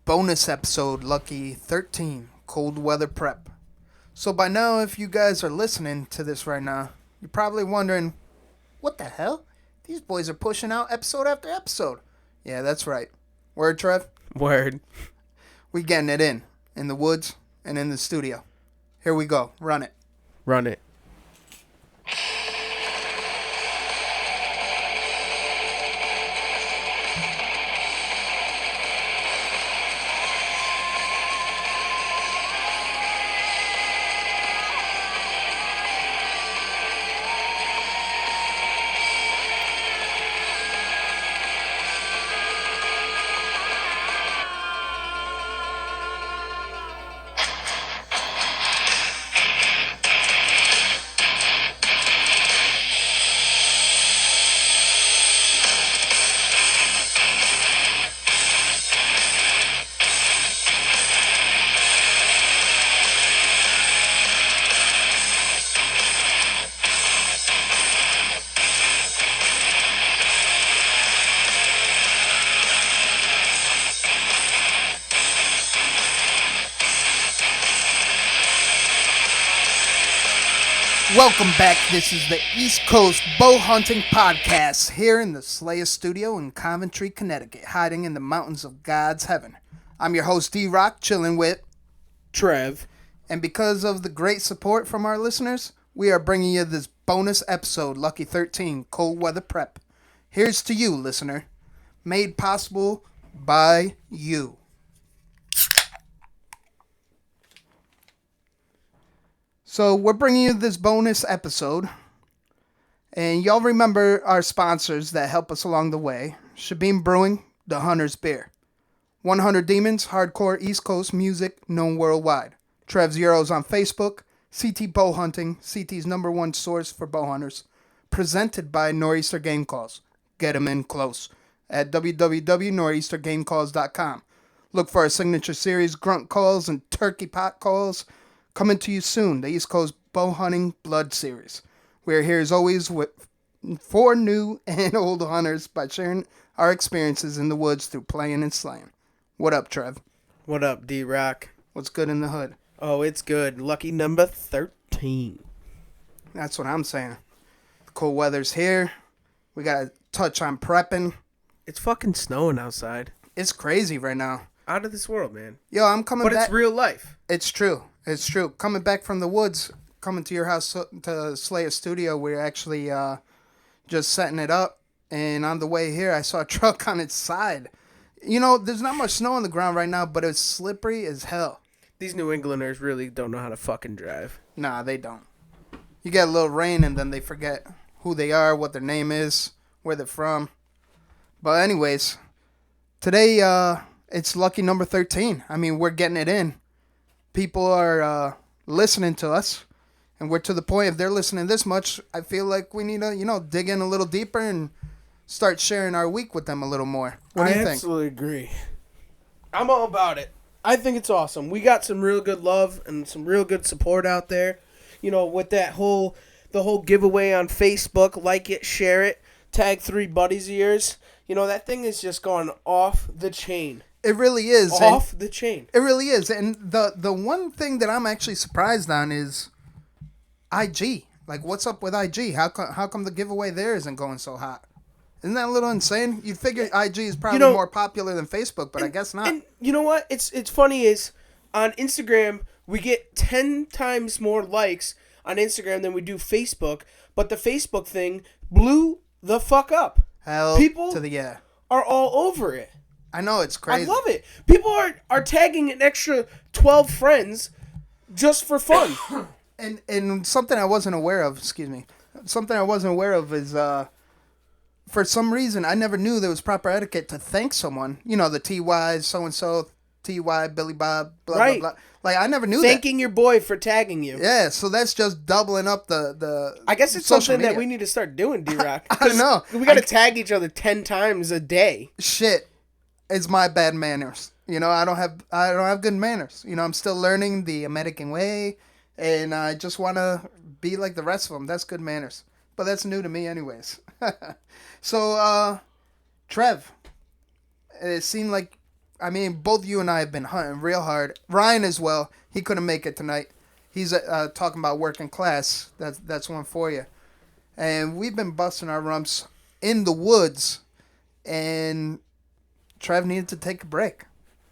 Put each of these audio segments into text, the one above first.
bonus episode, lucky 13, cold weather prep. So by now, if you guys are listening to this right now, you're probably wondering, what the hell? These boys are pushing out episode after episode. Yeah, that's right. Word, Trev? Word. We getting it in the woods and in the studio. Here we go. Run it. Run it. Welcome back. This is the East Coast Bow Hunting Podcast here in the Slayer Studio in Coventry, Connecticut, hiding in the mountains of God's heaven. I'm your host, D-Rock, chilling with Trev. And because of the great support from our listeners, we are bringing you this bonus episode, Lucky 13, Cold Weather Prep. Here's to you, listener. Made possible by you. So we're bringing you this bonus episode. And y'all remember our sponsors that help us along the way. Shabim Brewing, the Hunter's Beer. 100 Demons, hardcore East Coast music known worldwide. Trev Zeros on Facebook. CT Bow Hunting, CT's #1 source for bow hunters. Presented by Nor'easter Game Calls. Get 'em in close at www.nor'eastergamecalls.com. Look for our signature series, Grunt Calls and Turkey Pot Calls. Coming to you soon, the East Coast Bow Hunting Blood Series. We are here as always for new and old hunters by sharing our experiences in the woods through playing and slaying. What up, Trev? What up, D-Rock? What's good in the hood? Oh, it's good. Lucky number 13. That's what I'm saying. The cold weather's here. We got to touch on prepping. It's fucking snowing outside. It's crazy right now. Out of this world, man. Yo, I'm coming back. But it's real life. It's true. It's true. Coming back from the woods, coming to your house to slay a studio, we're actually just setting it up. And on the way here, I saw a truck on its side. You know, there's not much snow on the ground right now, but it's slippery as hell. These New Englanders really don't know how to fucking drive. Nah, they don't. You get a little rain and then they forget who they are, what their name is, where they're from. But anyways, today it's lucky number 13. I mean, we're getting it in. People are listening to us, and we're to the point, if they're listening this much, I feel like we need to, dig in a little deeper and start sharing our week with them a little more. What do you think? I absolutely agree. I'm all about it. I think it's awesome. We got some real good love and some real good support out there. You know, with the whole giveaway on Facebook, like it, share it, tag 3 buddies of yours. You know, that thing is just going off the chain. It really is. Off the chain. It really is. And the one thing that I'm actually surprised on is IG. Like, what's up with IG? How come the giveaway there isn't going so hot? Isn't that a little insane? You'd figure IG is probably more popular than Facebook, but I guess not. And you know what? It's funny is on Instagram, we get 10 times more likes on Instagram than we do Facebook, but the Facebook thing blew the fuck up. Hell People to the yeah. are all over it. I know, it's crazy. I love it. People are tagging an extra 12 friends just for fun. And something I wasn't aware of, something I wasn't aware of is, for some reason, I never knew there was proper etiquette to thank someone. You know, the TYs, so-and-so, TY, Billy Bob, blah, right. blah, blah. Like, I never knew Thanking your boy for tagging you. Yeah, so that's just doubling up the I guess it's something that we need to start doing, D-Rock. I don't know. We got to tag each other 10 times a day. Shit. It's my bad manners. You know, I don't have good manners. You know, I'm still learning the American way, and I just want to be like the rest of them. That's good manners. But that's new to me anyways. So, Trev, it seemed like I mean, both you and I have been hunting real hard. Ryan as well. He couldn't make it tonight. He's talking about working class. That's one for you. And we've been busting our rumps in the woods. And Trev needed to take a break.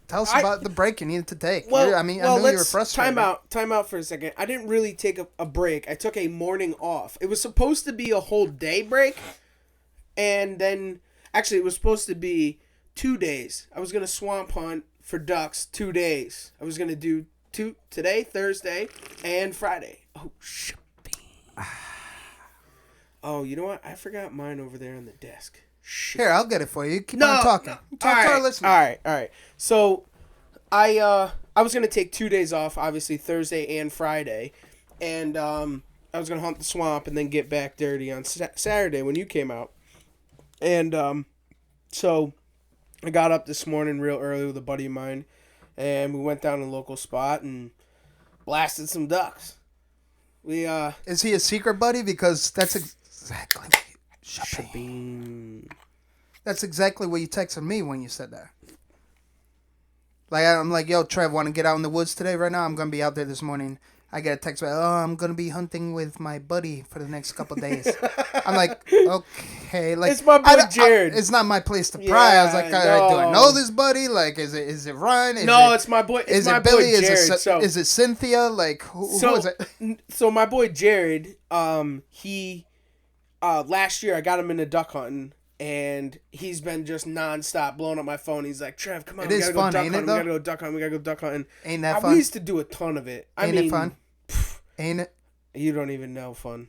Tell us about the break you needed to take. Well, I knew you were frustrated. Time out for a second. I didn't really take a break. I took a morning off. It was supposed to be a whole day break, and then actually it was supposed to be 2 days. I was gonna swamp hunt for ducks 2 days. I was gonna do today, Thursday, and Friday. Oh shit. Oh, you know what? I forgot mine over there on the desk. Shit. Here, I'll get it for you. Keep on talking. Talk to our listeners. All right. So, I was gonna take 2 days off, obviously Thursday and Friday, and I was gonna hunt the swamp and then get back dirty on Saturday when you came out, and so I got up this morning real early with a buddy of mine, and we went down to a local spot and blasted some ducks. Is he a secret buddy? Because that's exactly. That's exactly what you texted me when you said that. Like, I'm like, yo, Trev, want to get out in the woods today? Right now, I'm going to be out there this morning. I get a text, like, oh, I'm going to be hunting with my buddy for the next couple days. I'm like, okay. Like, it's my boy Jared. It's not my place to pry. I was like, do I know this buddy? Like, is it Ryan? It's my boy. It's my Billy? boy Jared. Is it Cynthia? Like, who is it? So my boy Jared, he, last year I got him into duck hunting. And he's been just nonstop blowing up my phone. He's like, Trev, come on, we gotta go duck hunting. We gotta go duck hunting. We gotta go duck hunting. Ain't that fun? We used to do a ton of it. Ain't it fun? Ain't it? You don't even know fun.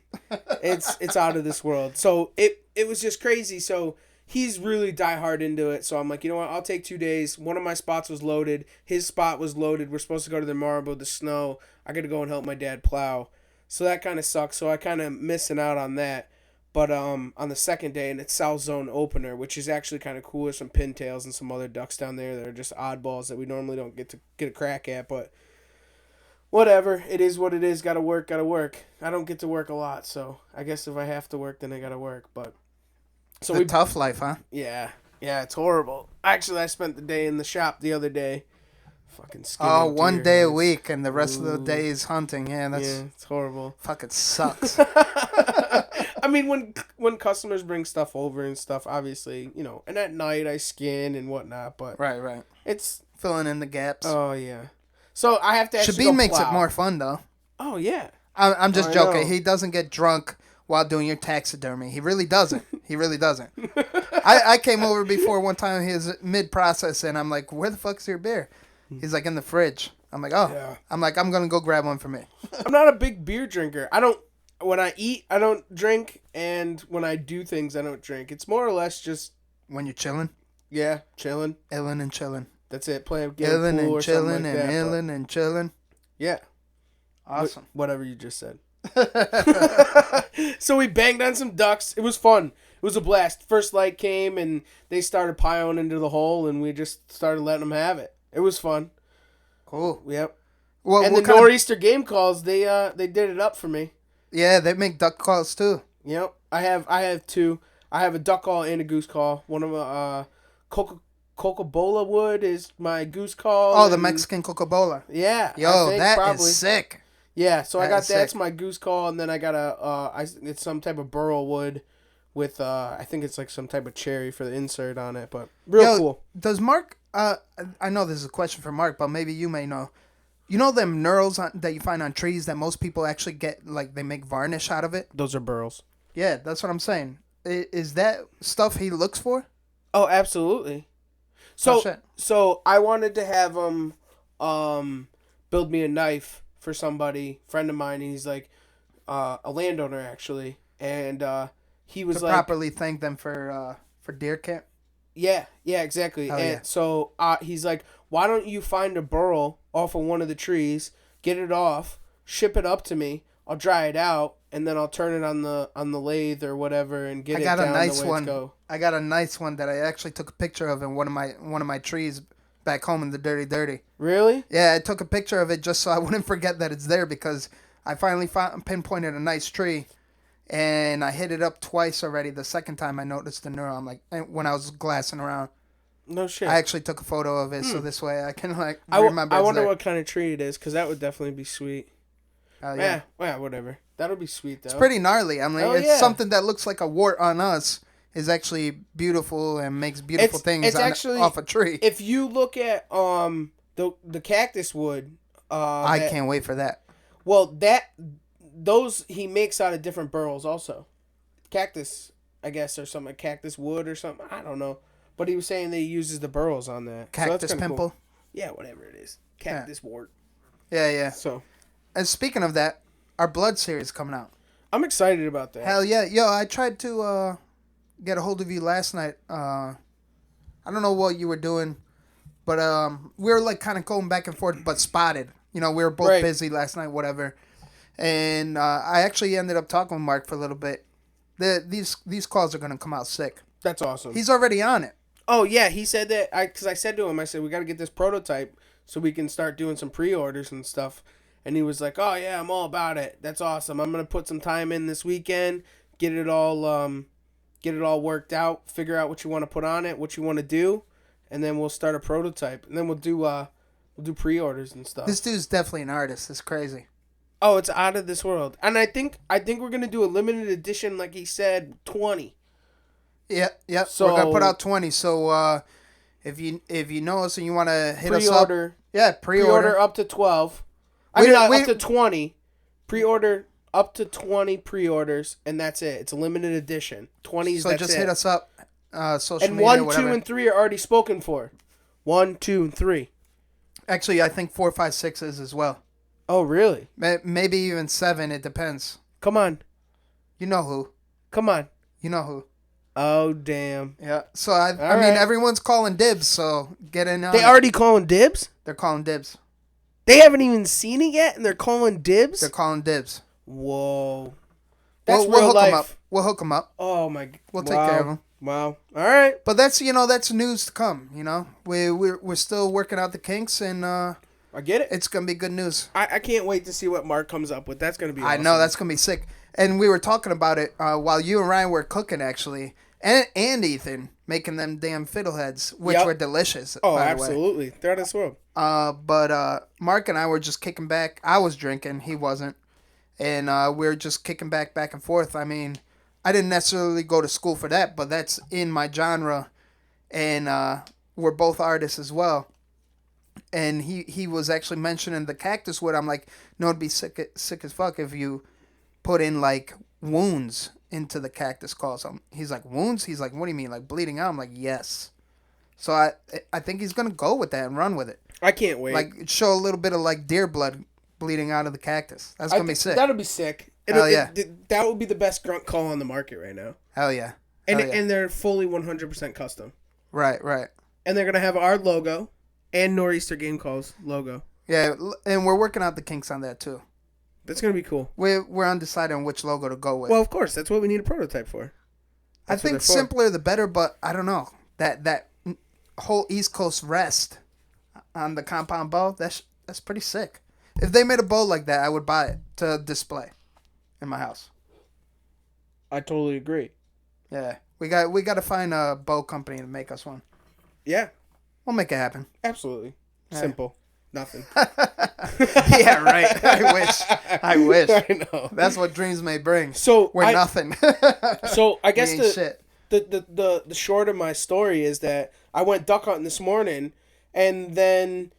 It's out of this world. So it was just crazy. So he's really diehard into it. So I'm like, you know what? I'll take 2 days. One of my spots was loaded. His spot was loaded. We're supposed to go to the Marble, the snow. I got to go and help my dad plow. So that kind of sucks. So I kind of missing out on that. But on the second day, and it's South Zone opener, which is actually kind of cool. There's some pintails and some other ducks down there that are just oddballs that we normally don't get a crack at. But whatever, it is what it is. Gotta work. I don't get to work a lot, so I guess if I have to work, then I gotta work. But so it's a tough life, huh? Yeah, it's horrible. Actually, I spent the day in the shop the other day. Fucking one day a week, and the rest of the day is hunting. Yeah, it's horrible. Fucking sucks. I mean, when customers bring stuff over and stuff, obviously, and at night I skin and whatnot, but right, it's filling in the gaps. Oh yeah, so I have to actually Shabin makes it more fun though. Oh yeah, I'm just joking. He doesn't get drunk while doing your taxidermy. He really doesn't. I came over before one time. He was mid process, and I'm like, "Where the fuck's your beer?" He's like, "In the fridge." I'm like, "Oh." Yeah. I'm like, "I'm gonna go grab one for me." I'm not a big beer drinker. When I eat, I don't drink, and when I do things, I don't drink. It's more or less just when you're chilling. Yeah, chilling. Illin' and chilling. That's it. Playing illin' and chilling and illin' and chilling. Yeah. Awesome. Whatever you just said. So we banged on some ducks. It was fun. It was a blast. First light came, and they started piling into the hole, and we just started letting them have it. It was fun. Cool. Yep. Well, and the Nor'easter game calls, they did it up for me. Yeah, they make duck calls too. Yep. I have two. I have a duck call and a goose call. One of them, Coca-Cola wood is my goose call. Oh, the Mexican Coca-Cola. Yeah. Yo, is sick. Yeah, so I got that's my goose call, and then I got it's some type of burl wood with I think it's like some type of cherry for the insert on it, but cool. Does Mark? I know this is a question for Mark, but maybe you may know. You know them knurls that you find on trees that most people actually get, like they make varnish out of it? Those are burls. Yeah, that's what I'm saying. Is that stuff he looks for? Oh, absolutely. So I wanted to have him build me a knife for somebody, friend of mine. He's like a landowner actually, and he was to properly thank them for DeerCamp. Yeah, exactly. So he's like, why don't you find a burl off of one of the trees, get it off, ship it up to me, I'll dry it out, and then I'll turn it on the lathe or whatever and get it down the way it's go. I got a nice one that I actually took a picture of in one of my trees back home in the Dirty. Really? Yeah, I took a picture of it just so I wouldn't forget that it's there, because I finally pinpointed a nice tree. And I hit it up twice already. The second time I noticed the knurl, I'm like, when I was glassing around. No shit. I actually took a photo of it, so this way I can remember. I wonder what kind of tree it is, because that would definitely be sweet. Yeah. Yeah, whatever. That'll be sweet though. It's pretty gnarly. I mean, Hell something that looks like a wart on us is actually beautiful and makes beautiful things off a tree. If you look at the cactus wood, I can't wait for that. Well, those he makes out of different burls also. Cactus, I guess, or something, cactus wood or something. I don't know. But he was saying that he uses the burls on that. Cactus so pimple? Cool. Yeah, whatever it is. Cactus wart. Yeah. So. And speaking of that, our Blood series coming out. I'm excited about that. Hell yeah. Yo, I tried to get a hold of you last night. I don't know what you were doing, but we were like kind of going back and forth, but spotted. You know, we were both busy last night, whatever. And I actually ended up talking with Mark for a little bit. These calls are going to come out sick. That's awesome. He's already on it. Oh, yeah. He said that, because I said to him, I said, we got to get this prototype so we can start doing some pre-orders and stuff. And he was like, oh, yeah, I'm all about it. That's awesome. I'm going to put some time in this weekend, get it all worked out, figure out what you want to put on it, what you want to do, and then we'll start a prototype. And then we'll do pre-orders and stuff. This dude's definitely an artist. It's crazy. Oh, it's out of this world. And I think we're going to do a limited edition, like he said, 20. Yeah. So, we're going to put out 20. So if you know us and you want to hit us up. Pre-order. Yeah, pre-order. Up to 12. Up to 20. Pre-order up to 20 pre-orders, and that's it. It's a limited edition. 20s, so that's just it. hit us up, social and media, 1, 2, and 3 are already spoken for. 1, 2, and 3. Actually, I think 4, 5, 6 is as well. Oh, really? Maybe even 7. It depends. Come on. You know who. Come on. You know who. Oh, damn. Yeah. So, I mean, everyone's calling dibs, so get in on They already calling dibs? They're calling dibs. They haven't even seen it yet, and they're calling dibs? They're calling dibs. Whoa. That's we'll real hook life. them up. We'll hook them up. Oh, my God. We'll take care of them. Wow. All right. But that's news to come, you know. We're still working out the kinks, and I get it. it's going to be good news. I can't wait to see what Mark comes up with. That's going to be awesome. I know, that's going to be sick. And we were talking about it while you and Ryan were cooking, actually. And Ethan making them damn fiddleheads, which were delicious. Oh, by absolutely. They're out of this world. But Mark and I were just kicking back. I was drinking. He wasn't. And we were just kicking back and forth. I mean, I didn't necessarily go to school for that, but that's in my genre. And we're both artists as well. And he was actually mentioning the cactus wood. I'm like, no, it'd be sick as fuck if you put in, like, wounds into the cactus calls. He's like, wounds? He's like, what do you mean, like bleeding out? I'm like, yes. So I think he's going to go with that and run with it. I can't wait. Like, show a little bit of, like, deer blood bleeding out of the cactus. That's going to be sick. That'll be sick. Hell yeah. That would be the best grunt call on the market right now. Hell yeah. And they're fully 100% custom. Right. And they're going to have our logo and Nor'easter Game Calls logo. Yeah, and we're working out the kinks on that, too. That's going to be cool. We're undecided on which logo to go with. Well, of course. That's what we need a prototype for. I think simpler the better, but I don't know. That whole East Coast rest on the compound bow, that's pretty sick. If they made a bow like that, I would buy it to display in my house. I totally agree. Yeah. We got to find a bow company to make us one. Yeah. We'll make it happen. Absolutely. Yeah. Simple. Nothing. Yeah, right. I wish. I know. That's what dreams may bring. So we're nothing. So I guess the the short of my story is that I went duck hunting this morning, and then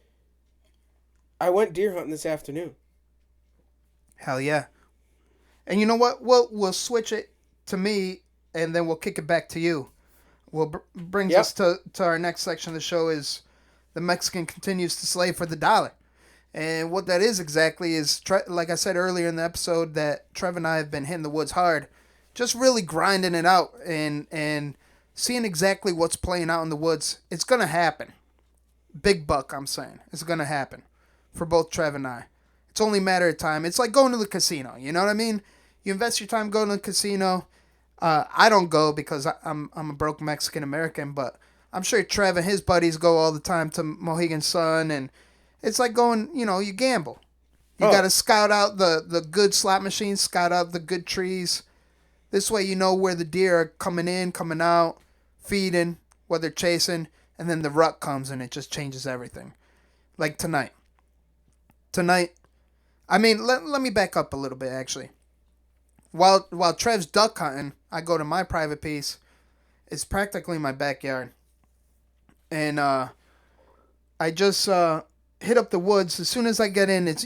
I went deer hunting this afternoon. Hell yeah. And you know what? We'll switch it to me, and then we'll kick it back to you. Brings us to our next section of the show is the Mexican continues to slave for the dollar. And what that is exactly is, like I said earlier in the episode, that Trev and I have been hitting the woods hard. Just really grinding it out and seeing exactly what's playing out in the woods. It's going to happen. Big buck, I'm saying. It's going to happen for both Trev and I. It's only a matter of time. It's like going to the casino. You know what I mean? You invest your time going to the casino. I don't go because I'm a broke Mexican American, but I'm sure Trev and his buddies go all the time to Mohegan Sun, and it's like going, you gamble. You got to scout out the good slot machines, scout out the good trees. This way you know where the deer are coming in, coming out, feeding, what they're chasing, and then the rut comes and it just changes everything. Like tonight. Tonight, I mean, let me back up a little bit actually. While Trev's duck hunting, I go to my private piece. It's practically my backyard, and I just hit up the woods as soon as I get in. It's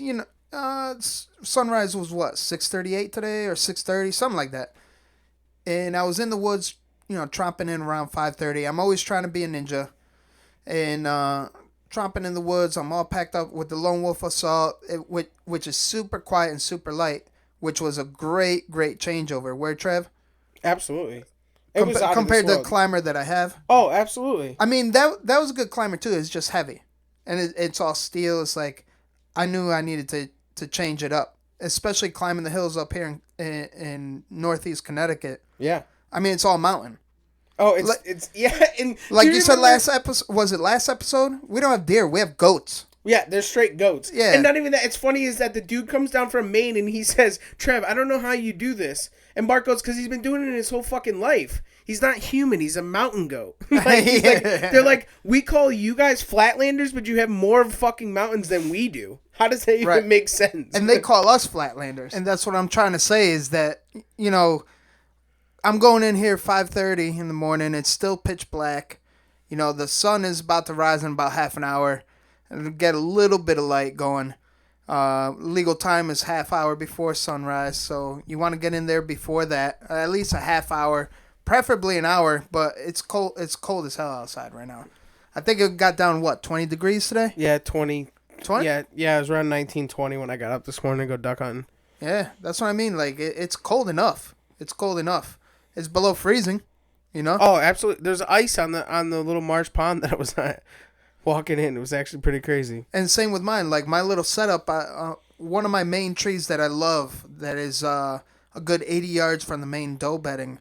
sunrise was what 6:38 today or 6:30, something like that. And I was in the woods, tromping in around 5:30. I'm always trying to be a ninja, and tromping in the woods. I'm all packed up with the Lone Wolf Assault, which is super quiet and super light, which was a great changeover. Where Trev? Absolutely. It was out compared of to this the world. climber that I have. Oh, absolutely. I mean that was a good climber too. It's just heavy, and it's all steel. It's like I knew I needed to change it up, especially climbing the hills up here in northeast Connecticut. Yeah. I mean it's all mountain. Oh, it's yeah. And Like you said last episode, was it last episode? We don't have deer. We have goats. Yeah, they're straight goats. Yeah. And not even that. It's funny is that the dude comes down from Maine and he says, Trev, I don't know how you do this. And Bart goes, because he's been doing it his whole fucking life. He's not human. He's a mountain goat. They're like, we call you guys flatlanders, but you have more fucking mountains than we do. How does that even make sense? And they call us flatlanders. And that's what I'm trying to say is that, I'm going in here 5:30 in the morning. It's still pitch black. The sun is about to rise in about half an hour. It'll get a little bit of light going. Legal time is half hour before sunrise, so you want to get in there before that, at least a half hour, preferably an hour. But it's cold. It's cold as hell outside right now. I think it got down 20 degrees today. Yeah, 20. 20? Yeah, it was around 1920 when I got up this morning to go duck hunting. Yeah, that's what I mean. Like it's cold enough. It's cold enough. It's below freezing. Oh, absolutely. There's ice on the little marsh pond that I was walking in. It was actually pretty crazy. And same with mine. Like my little setup, one of my main trees that I love that is a good 80 yards from the main doe bedding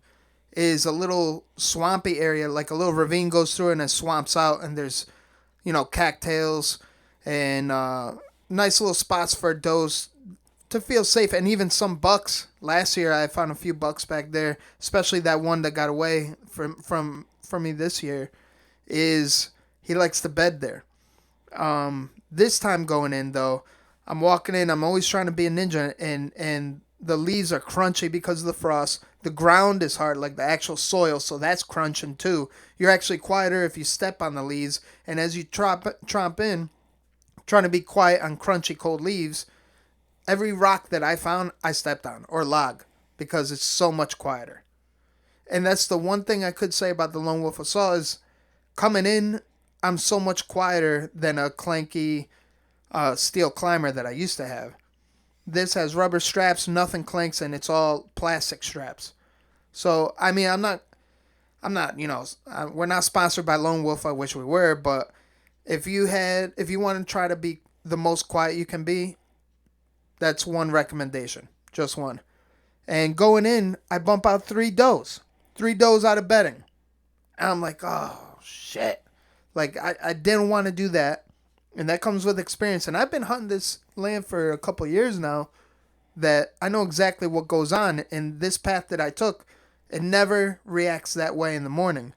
is a little swampy area. Like a little ravine goes through and it swamps out. And there's, cattails and nice little spots for does to feel safe. And even some bucks. Last year I found a few bucks back there, especially that one that got away from me this year. He likes to bed there. This time going in, though, I'm walking in. I'm always trying to be a ninja, and the leaves are crunchy because of the frost. The ground is hard, like the actual soil, so that's crunching too. You're actually quieter if you step on the leaves, and as you tromp in, trying to be quiet on crunchy, cold leaves, every rock that I found, I stepped on, or log, because it's so much quieter. And that's the one thing I could say about the Lone Wolf Assault is coming in, I'm so much quieter than a clanky steel climber that I used to have. This has rubber straps, nothing clanks, and it's all plastic straps. So, I mean, I'm not, we're not sponsored by Lone Wolf. I wish we were, but if you want to try to be the most quiet you can be, that's one recommendation, just one. And going in, I bump out 3 does out of bedding. And I'm like, oh, shit. Like, I didn't want to do that. And that comes with experience. And I've been hunting this land for a couple of years now that I know exactly what goes on. And this path that I took, it never reacts that way in the morning.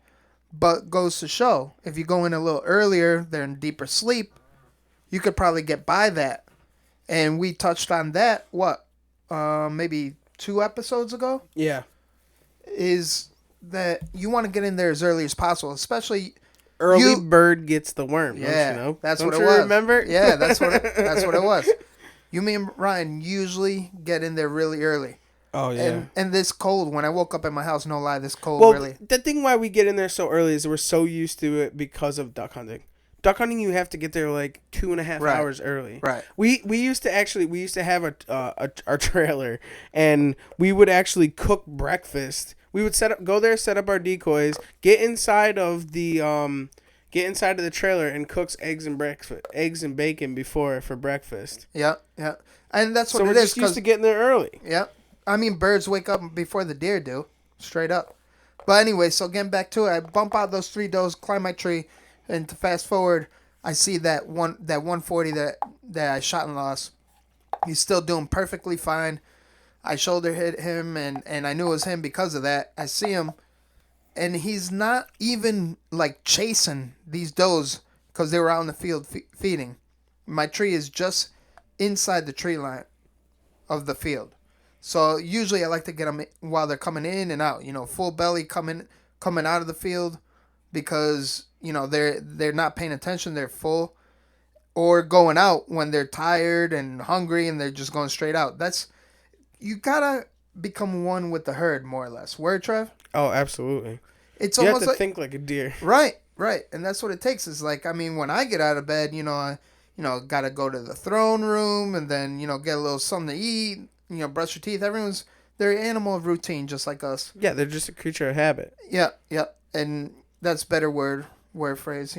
But goes to show, if you go in a little earlier, they're in deeper sleep, you could probably get by that. And we touched on that, maybe 2 episodes ago? Yeah. Is that you want to get in there as early as possible, especially... Early bird gets the worm. Yeah, don't you know? That's don't what you it was. Remember? Yeah, that's what it was. You, me, and Ryan usually get in there really early. Oh yeah. And this cold, when I woke up at my house, no lie, this cold really. The thing why we get in there so early is we're so used to it because of duck hunting. Duck hunting, you have to get there like 2.5 hours early. Right. We used to have our trailer, and we would actually cook breakfast. We would go there, set up our decoys, get inside of the trailer, and cooks eggs and bacon for breakfast. Yeah, and that's what so it we're is. Just used to getting there early. Yeah, I mean birds wake up before the deer do, straight up. But anyway, so getting back to it, I bump out those 3 does, climb my tree, and to fast forward, I see that 140 that I shot and lost. He's still doing perfectly fine. I shoulder hit him, and I knew it was him because of that. I see him, and he's not even like chasing these does because they were out in the field feeding. My tree is just inside the tree line of the field. So usually I like to get them while they're coming in and out. Full belly coming out of the field because they're not paying attention. They're full, or going out when they're tired and hungry and they're just going straight out. You gotta become one with the herd, more or less. Word, Trev? Oh, absolutely. It's You have almost to like think like a deer. right, and that's what it takes. Is like, when I get out of bed, I gotta go to the throne room and then get a little something to eat. Brush your teeth. Everyone's they're animal of routine, just like us. Yeah, they're just a creature of habit. Yeah, and that's better word phrase.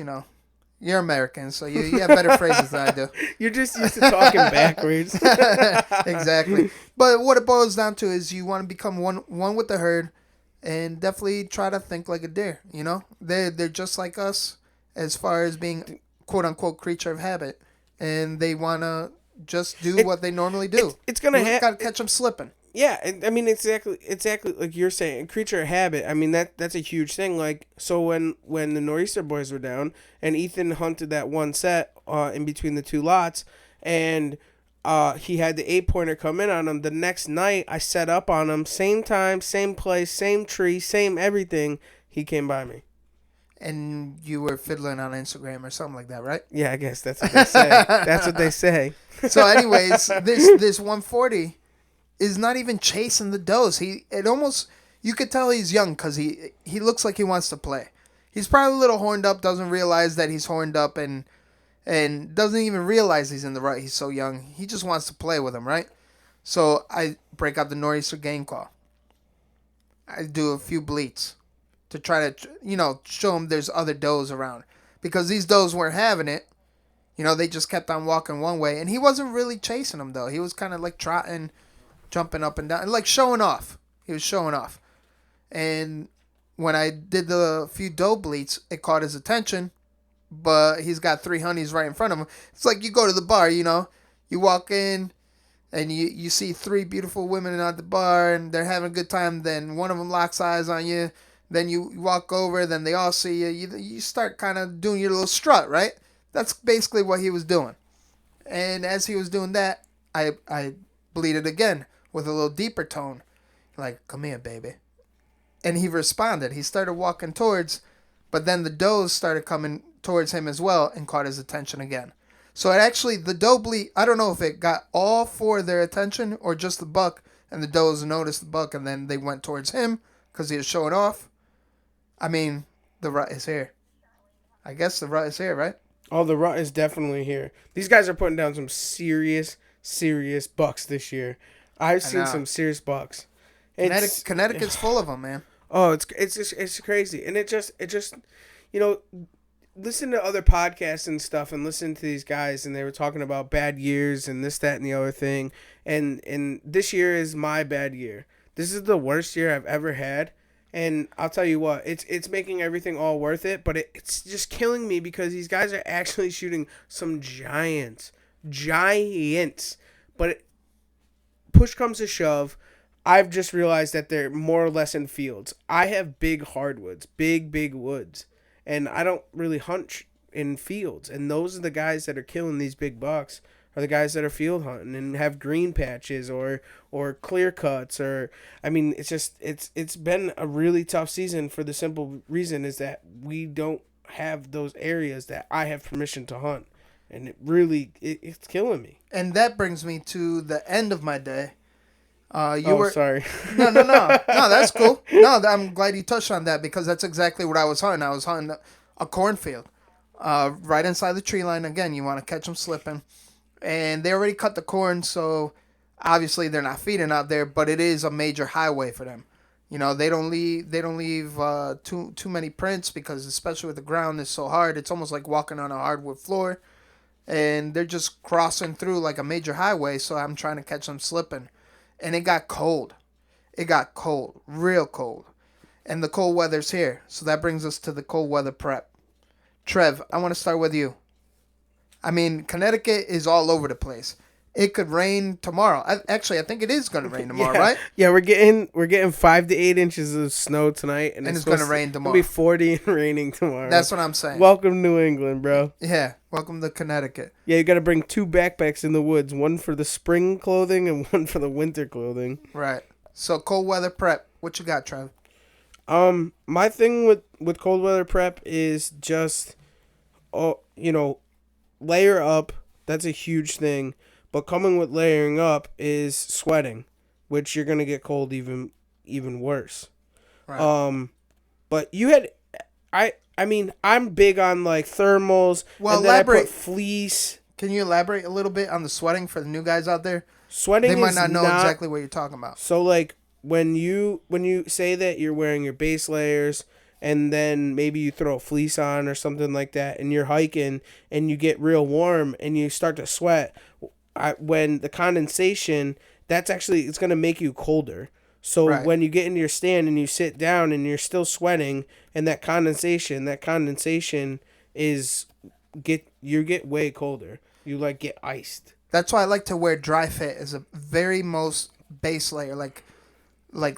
You're American, so you have better phrases than I do. You're just used to talking backwards. Exactly. But what it boils down to is you want to become one with the herd, and definitely try to think like a deer. They're just like us as far as being quote unquote creature of habit, and they want to just do what they normally do. It's gonna gotta catch them slipping. Yeah, I mean exactly like you're saying, creature of habit. I mean that's a huge thing. Like, so when the Nor'easter boys were down and Ethan hunted that one set in between the two lots, and he had the 8-pointer come in on him. The next night I set up on him, same time, same place, same tree, same everything. He came by me. And you were fiddling on Instagram or something like that, right? Yeah, I guess that's what they say. That's what they say. So, anyways, this 140 is not even chasing the does. You could tell he's young because he looks like he wants to play. He's probably a little horned up, doesn't realize that he's horned up, and doesn't even realize he's in the rut. He's so young. He just wants to play with him, right? So I break out the Nor'easter game call. I do a few bleats to try to, show him there's other does around. Because these does weren't having it. They just kept on walking one way. And he wasn't really chasing them, though. He was kind of like trotting, jumping up and down, like showing off. He was showing off. And when I did the few doe bleats, it caught his attention. But he's got 3 honeys right in front of him. It's like you go to the bar, you walk in and you see 3 beautiful women at the bar and they're having a good time. Then one of them locks eyes on you. Then you walk over, then they all see you. You start kind of doing your little strut, right? That's basically what he was doing. And as he was doing that, I bleated again with a little deeper tone. Like, come here, baby. And he responded. He started walking towards, but then the does started coming towards him as well and caught his attention again. So the doe bleat, I don't know if it got all 4 of their attention or just the buck, and the does noticed the buck and then they went towards him because he was showing off. I mean, the rut is here. I guess the rut is here, right? Oh, the rut is definitely here. These guys are putting down some serious bucks this year. I've seen some serious bucks. Connecticut's full of them, man. Oh, it's crazy, and it just listen to other podcasts and stuff, and listen to these guys, and they were talking about bad years and this, that, and the other thing, and this year is my bad year. This is the worst year I've ever had. And I'll tell you what, it's making everything all worth it, but it's just killing me because these guys are actually shooting some giants. But push comes to shove, I've just realized that they're more or less in fields. I have big hardwoods, big woods, and I don't really hunt in fields. And those are the guys that are killing these big bucks. Are the guys that are field hunting and have green patches or clear cuts it's been a really tough season for the simple reason is that we don't have those areas that I have permission to hunt, and it's killing me. And that brings me to the end of my day. Sorry. No, that's cool. No, I'm glad you touched on that because that's exactly what I was hunting. I was hunting a cornfield, right inside the tree line. Again, you want to catch them slipping. And they already cut the corn, so obviously they're not feeding out there. But it is a major highway for them. They don't leave too many prints because, especially with the ground is so hard, it's almost like walking on a hardwood floor. And they're just crossing through like a major highway. So I'm trying to catch them slipping, and it got cold. It got cold, real cold, and the cold weather's here. So that brings us to the cold weather prep. Trev, I want to start with you. I mean, Connecticut is all over the place. it could rain tomorrow. Actually, I think it is going to rain tomorrow, Yeah. right? Yeah, we're getting 5 to 8 inches of snow tonight, and it's going to rain tomorrow. It'll be 40 and raining tomorrow. That's what I'm saying. Welcome to New England, bro. Yeah, welcome to Connecticut. Yeah, you got to bring 2 backpacks in the woods, one for the spring clothing and one for the winter clothing. Right. So cold weather prep. What you got, Trev? My thing with cold weather prep is just, layer up. That's a huge thing. But coming with layering up is sweating, which you're gonna get cold even worse. Right. But you had, I mean, I'm big on like thermals. Well, and then elaborate. I put fleece. Can you elaborate a little bit on the sweating for the new guys out there? Sweating. They might not know exactly what you're talking about. So like when you say that you're wearing your base layers and then maybe you throw a fleece on or something like that and you're hiking and you get real warm and you start to sweat, when the condensation, that's actually, it's going to make you colder. So Right. when you get into your stand and you sit down and you're still sweating and that condensation is you get way colder. You like get iced. That's why I like to wear dry fit as a very most base layer, like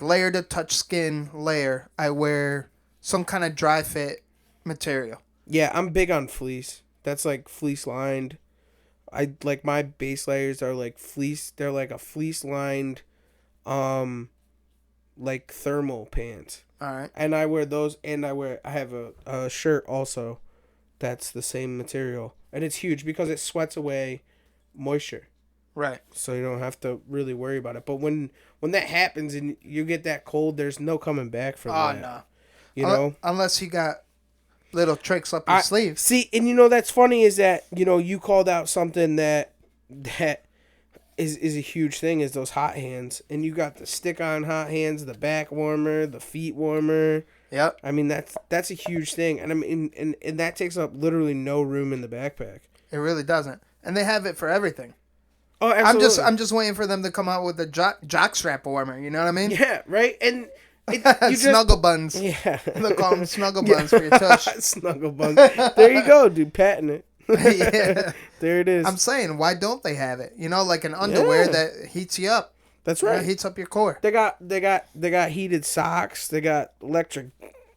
layer to touch skin layer. I wear some kind of dry fit material. Yeah, I'm big on fleece. That's like fleece lined. I like my base layers are like fleece. They're like a fleece lined, like thermal pants. All right. And I wear those, and I have a shirt also, that's the same material, and it's huge because it sweats away moisture. Right. So you don't have to really worry about it. But when that happens and you get that cold, there's no coming back from that. Oh no. You know, unless you got little tricks up your sleeve. See, and that's funny is that you called out something that is a huge thing is those hot hands, and you got the stick-on hot hands, the back warmer, the feet warmer. Yep. I mean that's a huge thing, and I mean and that takes up literally no room in the backpack. It really doesn't, and they have it for everything. Oh, absolutely. I'm just waiting for them to come out with a jock strap warmer. You know what I mean? Yeah, right. And snuggle buns. Yeah, they'll call them snuggle buns for your tush. Snuggle buns. There you go, dude. Patent it. Yeah. There it is. I'm saying, why don't they have it? Like an underwear that heats you up. That's right. Heats up your core. They got heated socks. They got electric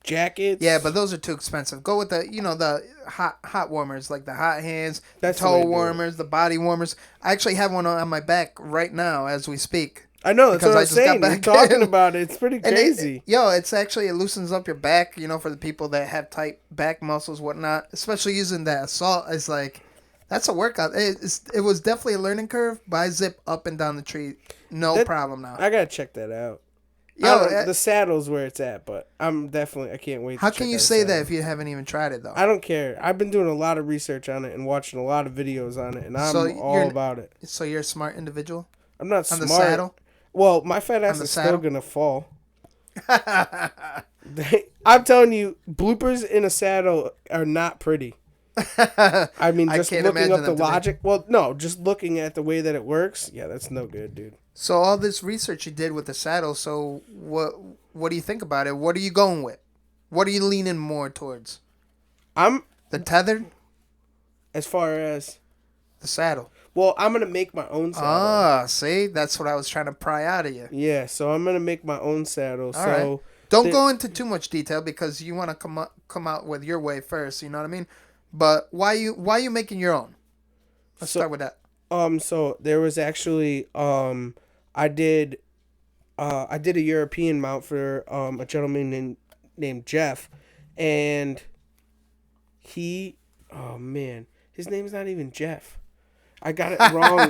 jackets. Yeah, but those are too expensive. Go with the the hot warmers, like the hot hands, That's the toe warmers, the body warmers. I actually have one on my back right now as we speak. I know, that's what I'm saying. We're talking in. about it. It's pretty crazy. It's actually, it loosens up your back, for the people that have tight back muscles, whatnot. Especially using that assault. It's like, that's a workout. It was definitely a learning curve, but I zip up and down the tree. No problem now. I got to check that out. The saddle's where it's at, but I can't wait to How check can you out say the saddle. that if you haven't even tried it, though? I don't care. I've been doing a lot of research on it and watching a lot of videos on it, and I'm all about it. So you're a smart individual? I'm not on smart. The saddle? Well, my fat ass is saddle? still going to fall. I'm telling you, bloopers in a saddle are not pretty. I mean, just looking up the logic. Well, no, just looking at the way that it works. Yeah, that's no good, dude. So all this research you did with the saddle, so what do you think about it? What are you going with? What are you leaning more towards? The tethered? As far as? The saddle. Well, I'm going to make my own saddle. Ah, see? That's what I was trying to pry out of you. Yeah, so I'm going to make my own saddle. All right. Don't go into too much detail because you want to come out with your way first, you know what I mean? But why you making your own? Let's start with that. So there was actually I did a European mount for a gentleman named Jeff, and his name's not even Jeff. I got it wrong.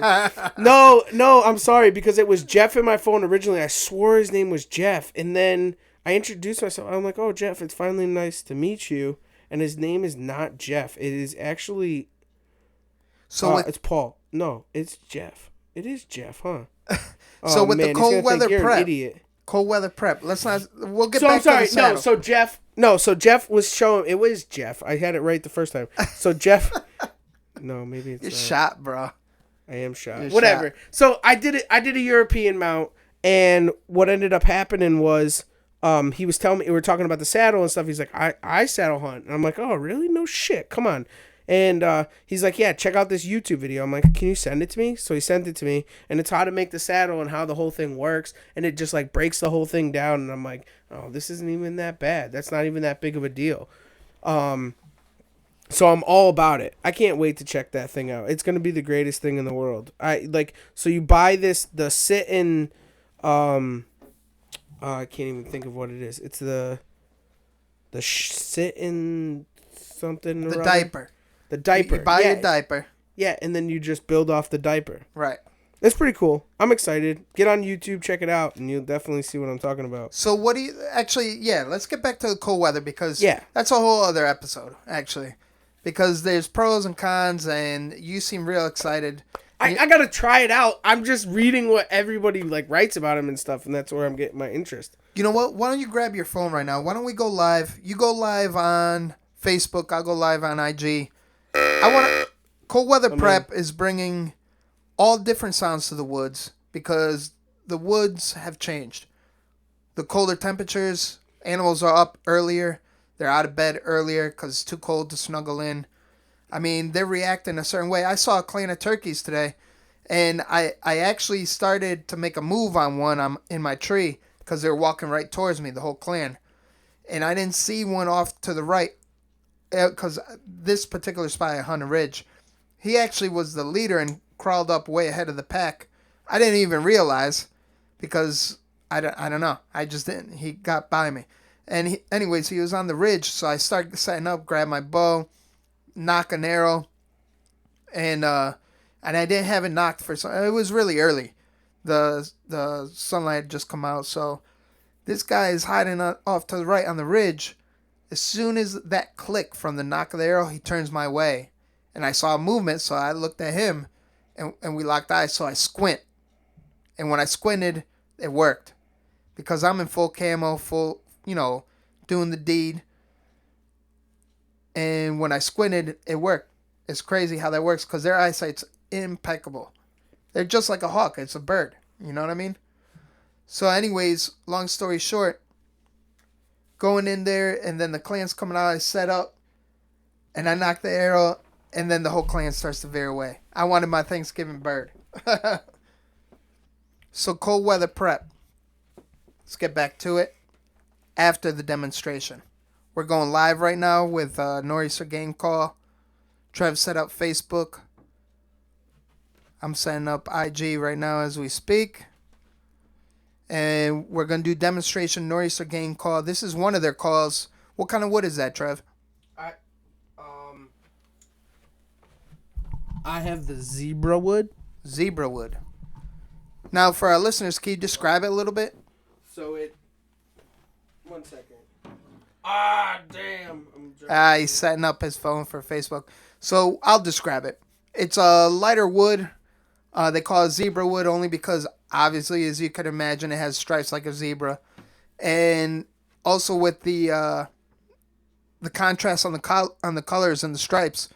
No, I'm sorry, because it was Jeff in my phone originally. I swore his name was Jeff, and then I introduced myself. I'm like, "Oh, Jeff, it's finally nice to meet you." And his name is not Jeff. It is actually. It's Paul. No, it's Jeff. It is Jeff, huh? So with the cold weather prep, idiot. Cold weather prep. Let's not. We'll get So back I'm sorry. to the saddle. So Jeff was showing. It was Jeff. I had it right the first time. So Jeff. No, maybe it's. You're shot, bro. I am shot. You're Whatever. shot. So I did it. I did a European mount, and what ended up happening was, he was telling me, we were talking about the saddle and stuff. He's like, I saddle hunt, and I'm like, oh really? No shit. Come on. And he's like, yeah, check out this YouTube video. I'm like, can you send it to me? So he sent it to me, and it's how to make the saddle and how the whole thing works, and it just like breaks the whole thing down. And I'm like, oh, this isn't even that bad. That's not even that big of a deal. So I'm all about it. I can't wait to check that thing out. It's gonna be the greatest thing in the world. So you buy the sit-in, I can't even think of what it is. It's the sit-in something. The diaper. The diaper. You buy a diaper. Yeah, and then you just build off the diaper. Right. It's pretty cool. I'm excited. Get on YouTube, check it out, and you'll definitely see what I'm talking about. So what do you actually? Yeah, let's get back to the cold weather because that's a whole other episode actually, because there's pros and cons, and you seem real excited. I gotta try it out. I'm just reading what everybody like writes about him and stuff, and that's where I'm getting my interest. You know what? Why don't you grab your phone right now? Why don't we go live? You go live on Facebook. I'll go live on IG. Cold weather prep is bringing all different sounds to the woods because the woods have changed. The colder temperatures, animals are up earlier. They're out of bed earlier because it's too cold to snuggle in. I mean, they're reacting a certain way. I saw a clan of turkeys today, and I actually started to make a move on one in my tree because they were walking right towards me, the whole clan. And I didn't see one off to the right because this particular spot at Hunter Ridge, he actually was the leader and crawled up way ahead of the pack. I didn't even realize because I don't know. I just didn't. He got by me. And anyways, he was on the ridge, so I started setting up, grab my bow, knock an arrow, and I didn't have it knocked for some. It was really early. The sunlight had just come out, so this guy is hiding off to the right on the ridge. As soon as that click from the knock of the arrow, he turns my way, and I saw a movement, so I looked at him, and we locked eyes. So I squint, and when I squinted, it worked because I'm in full camo, full, doing the deed. And when I squinted, it worked. It's crazy how that works because their eyesight's impeccable. They're just like a hawk. It's a bird. You know what I mean? So anyways, long story short, going in there, and then the clan's coming out, I set up, and I knock the arrow, and then the whole clan starts to veer away. I wanted my Thanksgiving bird. So cold weather prep. Let's get back to it after the demonstration. We're going live right now with Nor'easter Game Call. Trev set up Facebook. I'm setting up IG right now as we speak. And we're going to do demonstration Nor'easter Game Call. This is one of their calls. What kind of wood is that, Trev? I have the zebra wood. Zebra wood. Now, for our listeners, can you describe it a little bit? So it... One second. Damn. He's setting up his phone for Facebook. So I'll describe it. It's a lighter wood. They call it zebra wood only because, obviously, as you can imagine, it has stripes like a zebra. And also with the contrast on the colors and the stripes,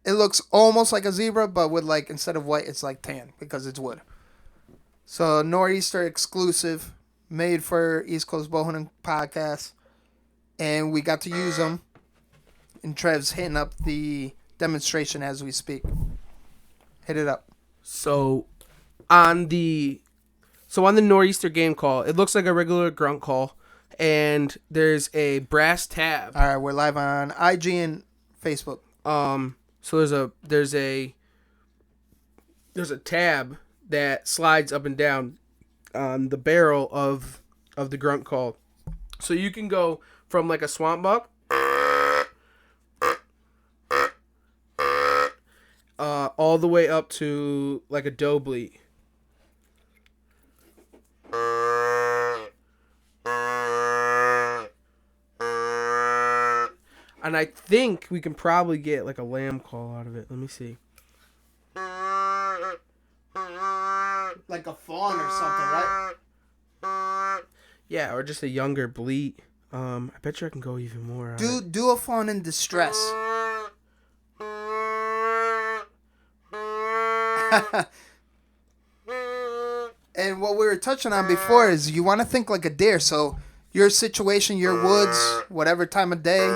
it looks almost like a zebra, but with instead of white, it's like tan because it's wood. So Nor'easter exclusive, made for East Coast Bowhunting Podcast. And we got to use them. And Trev's hitting up the demonstration as we speak. Hit it up. So on the Nor'easter Game Call, it looks like a regular grunt call, and there's a brass tab. All right, we're live on IG and Facebook. So there's a tab that slides up and down on the barrel of the grunt call. So you can go from like a swamp buck all the way up to like a doe bleat. And I think we can probably get like a lamb call out of it. Let me see. Like a fawn or something, right? Yeah, or just a younger bleat. I bet you I can go even more. Do a fawn in distress. And what we were touching on before is you want to think like a deer. So your situation, your woods, whatever time of day.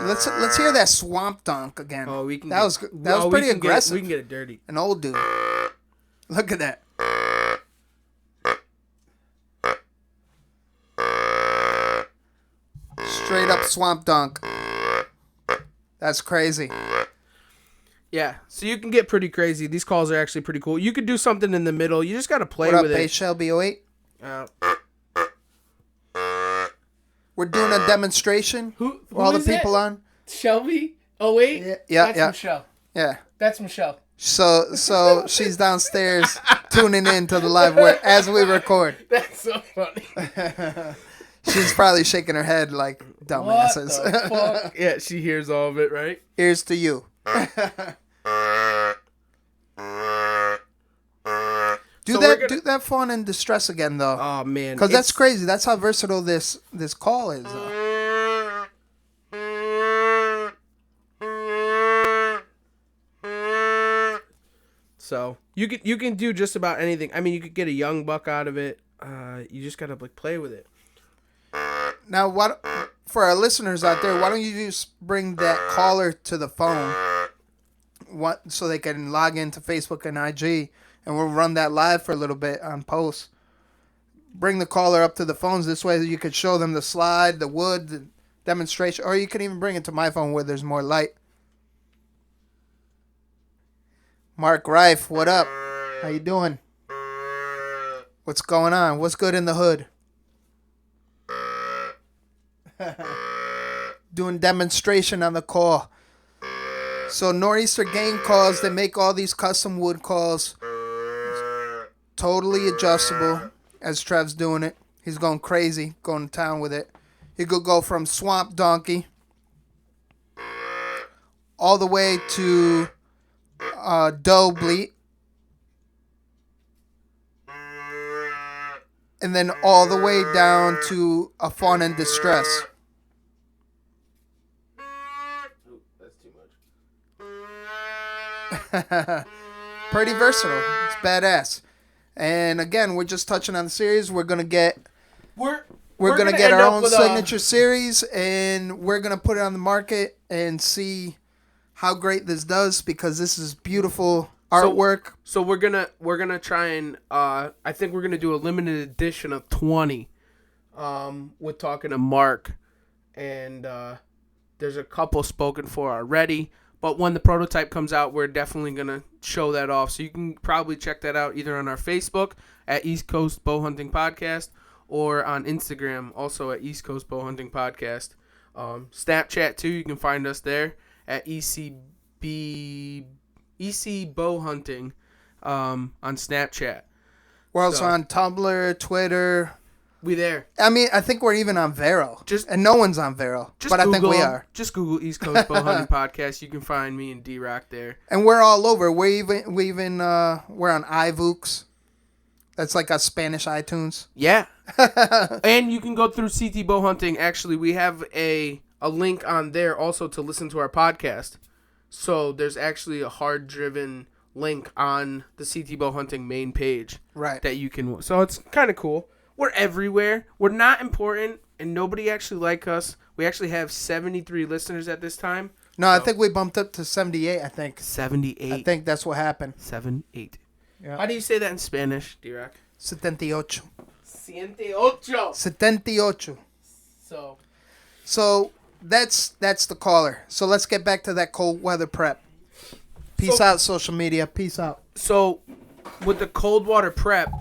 Let's hear that swamp dunk again. Oh, we can. That was pretty aggressive. We can get it dirty. An old dude. Look at that. Straight up swamp dunk. That's crazy. Yeah, so you can get pretty crazy. These calls are actually pretty cool. You could do something in the middle. You just got to play What with up, it. Base Shelby 08? Uh, We're doing a demonstration. who All the is people it? on. Shelby? Oh, wait. Yeah, That's yeah. Michelle. Yeah. That's Michelle. So she's downstairs tuning in to the live as we record. That's so funny. She's probably shaking her head like dumbasses. What the fuck? Yeah, she hears all of it, right? Here's to you. Do that phone in distress again though. Oh man, because that's crazy. That's how versatile this call is. So you can do just about anything. I mean, you could get a young buck out of it. You just gotta play with it. Now, what for our listeners out there? Why don't you just bring that caller to the phone? So they can log into Facebook and IG, and we'll run that live for a little bit on post. Bring the caller up to the phones. This way you could show them the slide, the wood, the demonstration, or you can even bring it to my phone where there's more light. Mark Reif, what up? How you doing? What's going on? What's good in the hood? Doing demonstration on the call. So Nor'easter Game calls, they make all these custom wood calls. Totally adjustable as Trev's doing it. He's going crazy, going to town with it. He could go from Swamp Donkey all the way to Doe Bleat. And then all the way down to a fawn in distress. Pretty versatile. It's badass. And again, we're just touching on the series. We're gonna get our own signature series, and we're gonna put it on the market and see how great this does, because this is beautiful artwork. So we're gonna try and I think we're gonna do a limited edition of 20. With talking to Mark, and there's a couple spoken for already. But when the prototype comes out, we're definitely going to show that off. So you can probably check that out either on our Facebook at East Coast Bow Hunting Podcast, or on Instagram also at East Coast Bow Hunting Podcast. Snapchat too, you can find us there at EC Bow Hunting on Snapchat. We're also on Tumblr, Twitter. We there. I mean, I think we're even on Vero. And no one's on Vero. But Google, I think we are. Just Google East Coast Bow Hunting Podcast. You can find me and D-Rock there. And we're all over. We're on iVoox. That's like a Spanish iTunes. Yeah. And you can go through CT Bow Hunting. Actually, we have a link on there also to listen to our podcast. So there's actually a hard-driven link on the CT Bow Hunting main page. Right. That you can. So it's kind of cool. We're everywhere. We're not important, and nobody actually like us. We actually have 73 listeners at this time. No, so. I think we bumped up to 78, I think. 78. I think that's what happened. 78. Yeah. How do you say that in Spanish, D-Rock? 78. 78. 78. So that's the caller. So let's get back to that cold weather prep. Peace out, social media. Peace out. So with the cold water prep,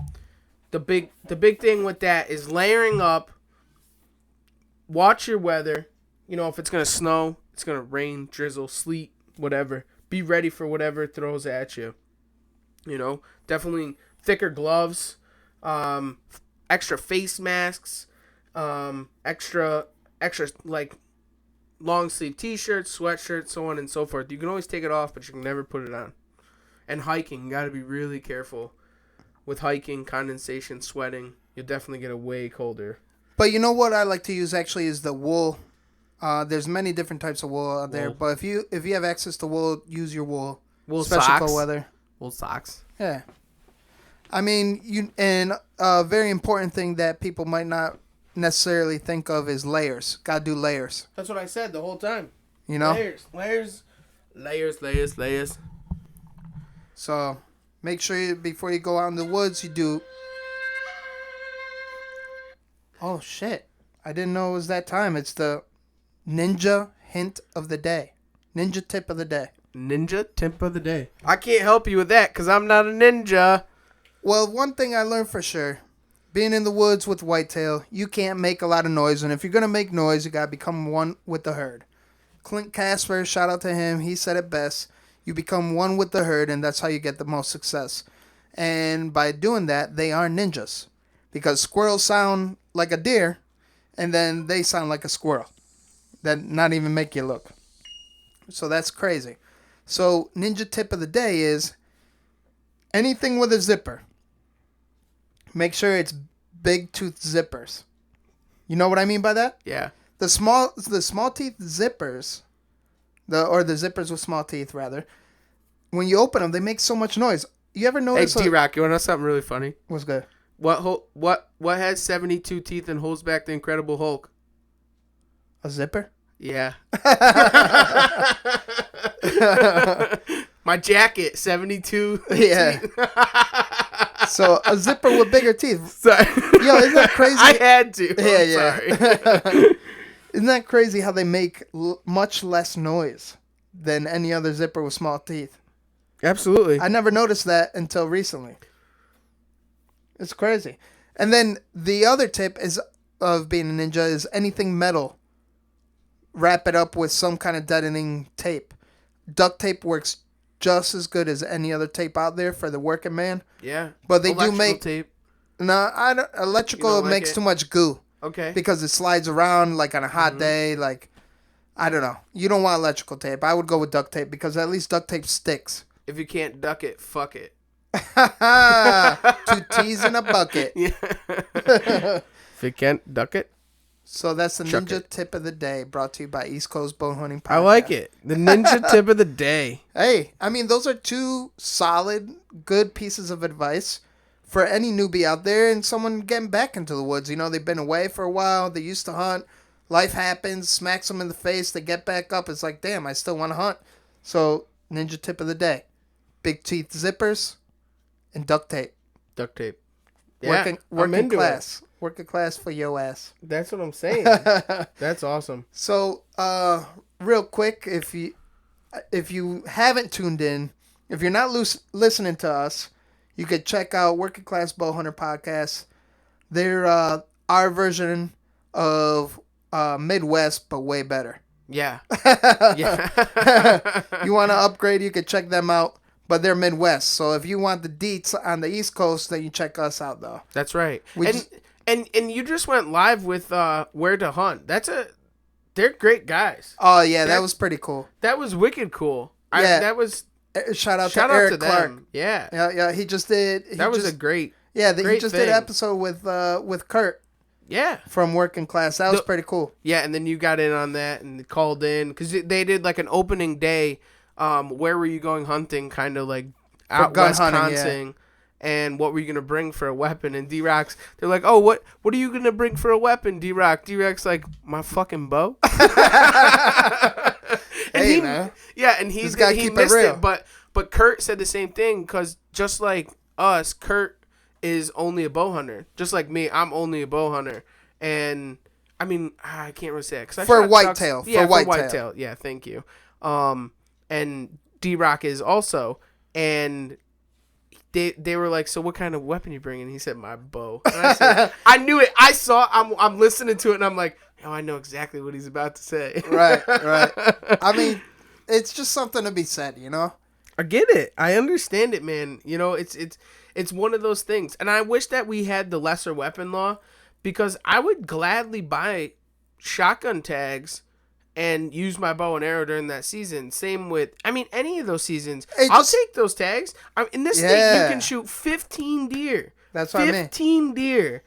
the big thing with that is layering up. Watch your weather. You know, if it's going to snow, it's going to rain, drizzle, sleet, whatever. Be ready for whatever it throws at you. You know, definitely thicker gloves, extra face masks, extra like long sleeve t-shirts, sweatshirts, so on and so forth. You can always take it off, but you can never put it on. And hiking, you got to be really careful. With hiking, condensation, sweating, you'll definitely get way colder. But you know what I like to use actually is the wool. There's many different types of wool out there, but if you have access to wool, use your wool. Wool especially socks. cold weather. Wool socks. Yeah. I mean, a very important thing that people might not necessarily think of is layers. Gotta do layers. That's what I said the whole time. You know? Layers. So make sure before you go out in the woods, you do. Oh, shit. I didn't know it was that time. It's the ninja hint of the day. Ninja tip of the day. Ninja tip of the day. I can't help you with that because I'm not a ninja. Well, one thing I learned for sure, being in the woods with whitetail, you can't make a lot of noise. And if you're going to make noise, you got to become one with the herd. Clint Casper, shout out to him. He said it best. You become one with the herd, and that's how you get the most success. And by doing that, they are ninjas. Because squirrels sound like a deer, and then they sound like a squirrel. That not even make you look. So that's crazy. So ninja tip of the day is anything with a zipper. Make sure it's big tooth zippers. You know what I mean by that? Yeah. The small teeth zippers, the zippers with small teeth rather. When you open them, they make so much noise. You ever notice? Hey, D-Rock, you want to know something really funny? What's good? What has 72 teeth and holds back the Incredible Hulk? A zipper? Yeah. My jacket, 72. Yeah. So a zipper with bigger teeth. Sorry. Yo, isn't that crazy? I had to. Yeah. Sorry. Isn't that crazy how they make much less noise than any other zipper with small teeth? Absolutely. I never noticed that until recently. It's crazy. And then the other tip is of being a ninja is anything metal. Wrap it up with some kind of deadening tape. Duct tape works just as good as any other tape out there for the working man. Yeah. But they do make tape. No, I don't. Electrical makes too much goo. Okay. Because it slides around like on a hot day. Like, I don't know. You don't want electrical tape. I would go with duct tape because at least duct tape sticks. If you can't duck it, fuck it. 2 T's in a bucket. Yeah. If you can't duck it. So that's the Chuck ninja it. tip of the day, brought to you by East Coast Bone Hunting Podcast. I like it. The ninja tip of the day. Hey, I mean, those are 2 solid, good pieces of advice for any newbie out there and someone getting back into the woods. You know, they've been away for a while. They used to hunt. Life happens, smacks them in the face. They get back up. It's like, damn, I still want to hunt. So, ninja tip of the day. Big teeth zippers and duct tape. Duct tape. Yeah, working class. Working class for your ass. That's what I'm saying. That's awesome. So, real quick, if you haven't tuned in, if you're not listening to us, you could check out Working Class Bow Hunter Podcast. They're our version of Midwest, but way better. Yeah. Yeah. You want to upgrade, you could check them out. But they're Midwest, so if you want the deets on the East Coast, then you check us out, though. That's right. And you just went live with Where to Hunt. They're great guys. Oh yeah, that was pretty cool. That was wicked cool. Yeah, shout out to Eric Clark. Them. Yeah, yeah. He just did. That was a great. Yeah, great he just thing. did an episode with Kurt. Yeah, from Working Class. That was pretty cool. Yeah, and then you got in on that and called in because they did like an opening day. Where were you going hunting? Kind of like out Wisconsin. Hunting, yeah. And what were you gonna bring for a weapon? And D-Rock's, they're like, oh, what are you gonna bring for a weapon, D-Rock? D-Rock's like, my fucking bow. And hey, man. Yeah, and he missed it. But Kurt said the same thing because just like us, Kurt is only a bow hunter. Just like me, I'm only a bow hunter. And I mean, I can't really say it for whitetail. Yeah, for whitetail. Yeah, thank you. And D-Rock is also, and they were like, so what kind of weapon you bringing? He said, my bow. And I said, I knew it. I'm listening to it, and I'm like, oh, I know exactly what he's about to say. Right. I mean, it's just something to be said, you know? I get it. I understand it, man. You know, it's one of those things. And I wish that we had the lesser weapon law, because I would gladly buy shotgun tags and use my bow and arrow during that season. Same with, I mean, any of those seasons. I'll take those tags. In this state, you can shoot 15 deer. That's what I mean. 15 deer.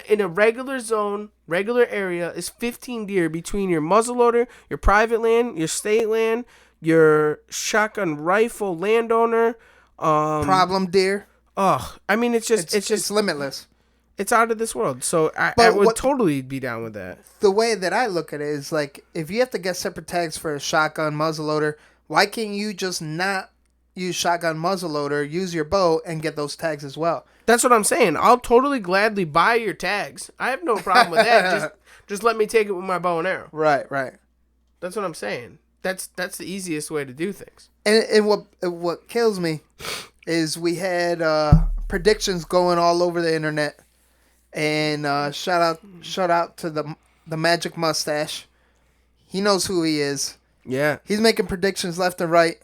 In a regular zone, regular area, is 15 deer between your muzzleloader, your private land, your state land, your shotgun rifle landowner. Problem deer. Oh, I mean, it's just it's limitless. It's out of this world. So I But would what- totally be down with that. The way that I look at it is like, if you have to get separate tags for a shotgun muzzleloader, why can't you just not use shotgun muzzleloader, use your bow, and get those tags as well? That's what I'm saying. I'll totally gladly buy your tags. I have no problem with that. Just let me take it with my bow and arrow. Right. That's what I'm saying. That's the easiest way to do things. And what kills me is we had predictions going all over the internet, and shout out to the Magic Mustache. He knows who he is. Yeah. He's making predictions left and right.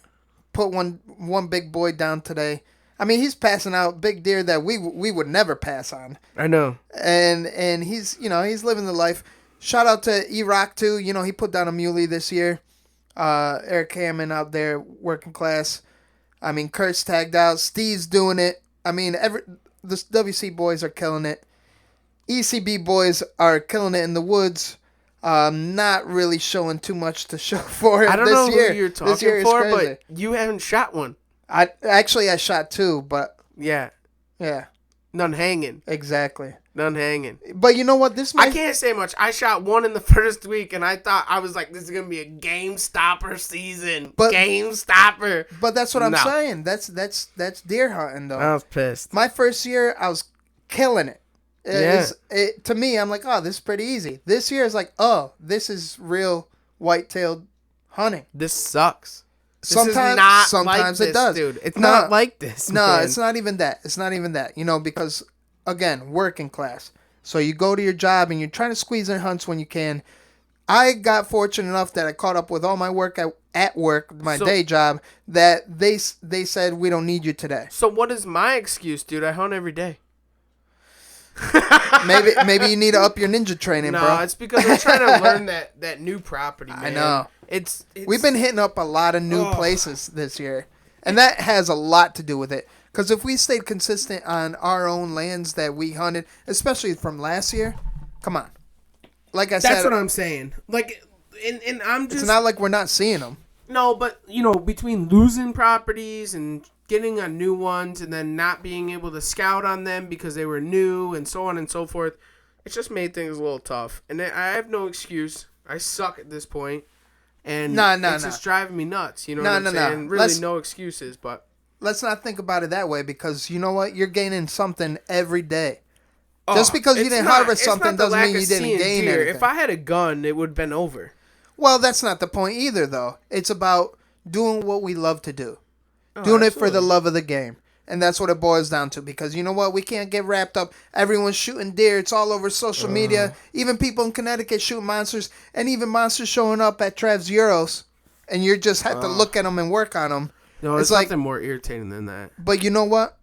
Put one big boy down today. I mean, he's passing out big deer that we would never pass on. I know. And he's living the life. Shout out to E-Rock too. He put down a muley this year. Eric Hammond out there working class. I mean, Kurt's tagged out. Steve's doing it. I mean, the WC boys are killing it. ECB boys are killing it in the woods. Not really showing too much to show for it. I don't know year. who you're This year talking is for, crazy. but you haven't shot one. I shot 2, but Yeah. None hanging. Exactly. None hanging. But you know what? I can't say much. I shot one in the first week, and I was like, this is gonna be a game stopper season. Game stopper. But that's what I'm saying. That's deer hunting though. I was pissed. My first year, I was killing it. To me, I'm like, oh, this is pretty easy. This year is like, oh, this is real white-tailed hunting. This sucks. Sometimes it does, dude. It's not like this. No, man. it's not even that. It's not even that. Because again, working class. So you go to your job and you're trying to squeeze in hunts when you can. I got fortunate enough that I caught up with all my work at work, my day job, that they said we don't need you today. So what is my excuse, dude? I hunt every day. maybe you need to up your ninja training, bro. No, it's because I'm trying to learn that new property, man. I know. It's We've been hitting up a lot of new places this year, and that has a lot to do with it. Because if we stayed consistent on our own lands that we hunted, especially from last year, come on. Like I said, that's what I'm saying. Like, and I'm just. It's not like we're not seeing them. No, but between losing properties and getting on new ones, and then not being able to scout on them because they were new, and so on and so forth, it's just made things a little tough. And I have no excuse. I suck at this point. And it's just driving me nuts. You know what I'm saying? Really, no excuses, but let's not think about it that way, because you know what? You're gaining something every day. Just because you didn't harvest something doesn't mean you didn't gain anything. If I had a gun, it would have been over. Well, that's not the point either, though. It's about doing what we love to do. Doing it for the love of the game. And that's what it boils down to. Because you know what? We can't get wrapped up. Everyone's shooting deer. It's all over social media. Even people in Connecticut shooting monsters. And even monsters showing up at Trev's Euros. And you just have to look at them and work on them. No, it's like something more irritating than that. But you know what?